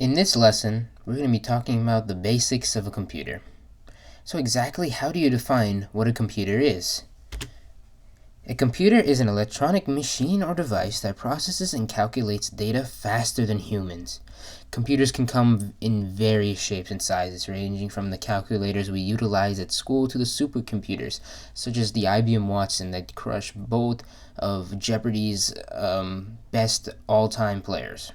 In this lesson, we're going to be talking about the basics of a computer. So exactly how do you define what a computer is? A computer is an electronic machine or device that processes and calculates data faster than humans. Computers can come in various shapes and sizes, ranging from the calculators we utilize at school to the supercomputers, such as the IBM Watson that crushed both of Jeopardy's best all-time players.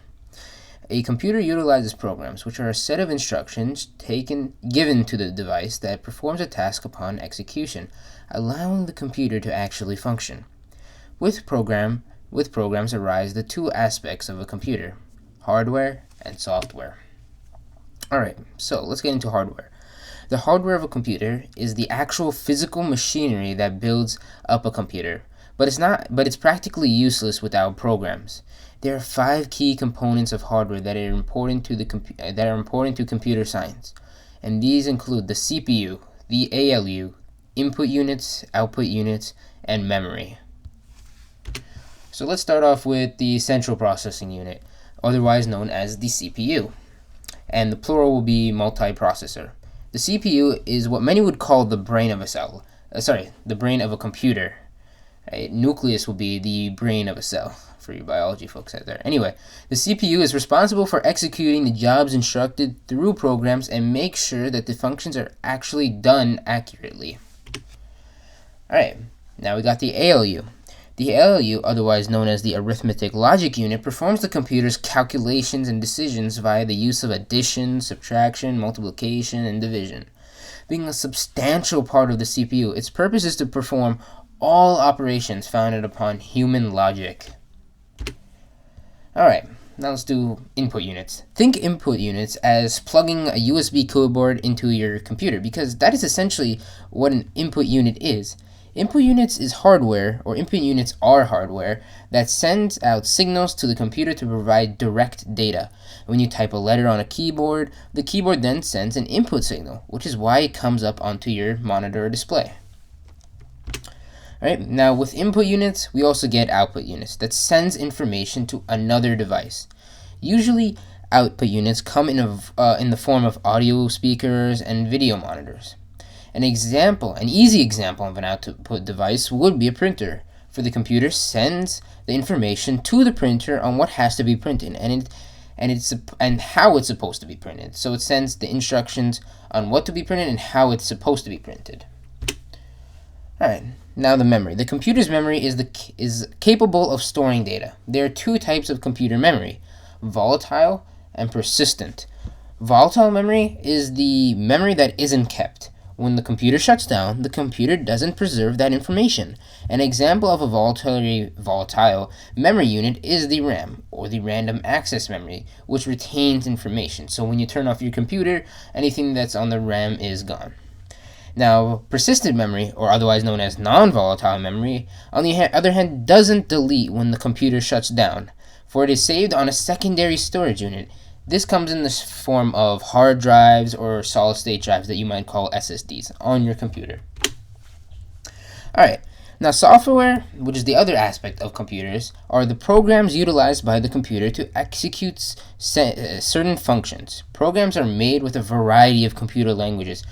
A computer utilizes programs, which are a set of instructions given to the device that performs a task upon execution, allowing the computer to actually function. With programs arise the two aspects of a computer, hardware and software. Alright, so let's get into hardware. The hardware of a computer is the actual physical machinery that builds up a computer, but it's practically useless without programs. There are 5 key components of hardware that are important to computer science, and these include the CPU, the ALU, input units, output units, and memory. So let's start off with the central processing unit, otherwise known as the CPU, and the plural will be multiprocessor. The CPU is what many would call the brain of the brain of a computer. A nucleus will be the brain of a cell for you biology folks out there. Anyway, the CPU is responsible for executing the jobs instructed through programs and make sure that the functions are actually done accurately. Alright, now we got the ALU. The ALU, otherwise known as the Arithmetic Logic Unit, performs the computer's calculations and decisions via the use of addition, subtraction, multiplication, and division. Being a substantial part of the CPU, its purpose is to perform all operations founded upon human logic. Alright, now let's do input units. Think input units as plugging a USB keyboard into your computer, because that is essentially what an input unit is. Input units are hardware that sends out signals to the computer to provide direct data. When you type a letter on a keyboard, the keyboard then sends an input signal, which is why it comes up onto your monitor or display. Alright, now with input units, we also get output units that sends information to another device. Usually, output units come in the form of audio speakers and video monitors. An easy example of an output device would be a printer, for the computer sends the information to the printer on what has to be printed and how it's supposed to be printed. So it sends the instructions on what to be printed and how it's supposed to be printed. Alright, now the memory. The computer's memory is capable of storing data. There are 2 types of computer memory, volatile and persistent. Volatile memory is the memory that isn't kept. When the computer shuts down, the computer doesn't preserve that information. An example of a volatile memory unit is the RAM, or the random access memory, which retains information. So when you turn off your computer, anything that's on the RAM is gone. Now, persistent memory, or otherwise known as non-volatile memory, on the other hand, doesn't delete when the computer shuts down, for it is saved on a secondary storage unit. This comes in the form of hard drives or solid-state drives that you might call SSDs on your computer. Alright, now software, which is the other aspect of computers, are the programs utilized by the computer to execute certain functions. Programs are made with a variety of computer languages,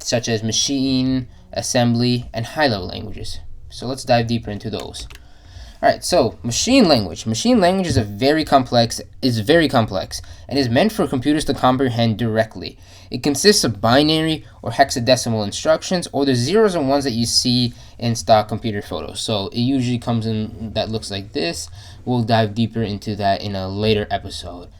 such as machine, assembly, and high-level languages. So let's dive deeper into those. Alright, so machine language. Machine language is very complex and is meant for computers to comprehend directly. It consists of binary or hexadecimal instructions, or the zeros and ones that you see in stock computer photos. So it usually comes in that looks like this. We'll dive deeper into that in a later episode.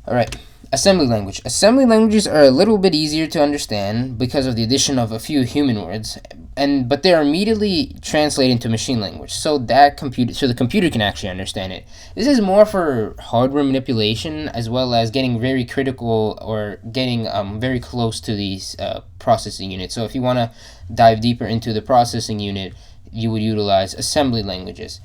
Alright, assembly language. Assembly languages are a little bit easier to understand because of the addition of a few human words, but they are immediately translated into machine language, so the computer can actually understand it. This is more for hardware manipulation, as well as getting very critical or getting very close to these processing units. So if you want to dive deeper into the processing unit, you would utilize assembly languages.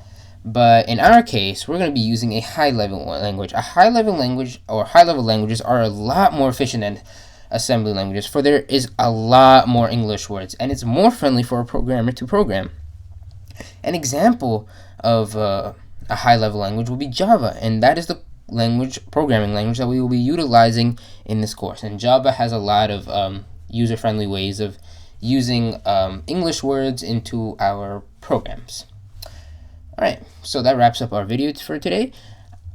But in our case, we're going to be using a high-level language. High-level languages are a lot more efficient than assembly languages, for there is a lot more English words, and it's more friendly for a programmer to program. An example of a high-level language will be Java, and that is the programming language that we will be utilizing in this course. And Java has a lot of user-friendly ways of using English words into our programs. Alright, so that wraps up our video for today.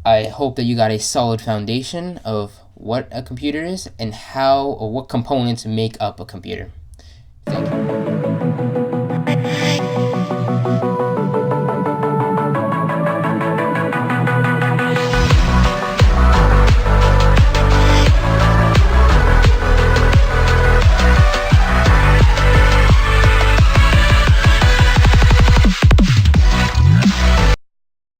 I hope that you got a solid foundation of what a computer is and how or what components make up a computer. Thank you.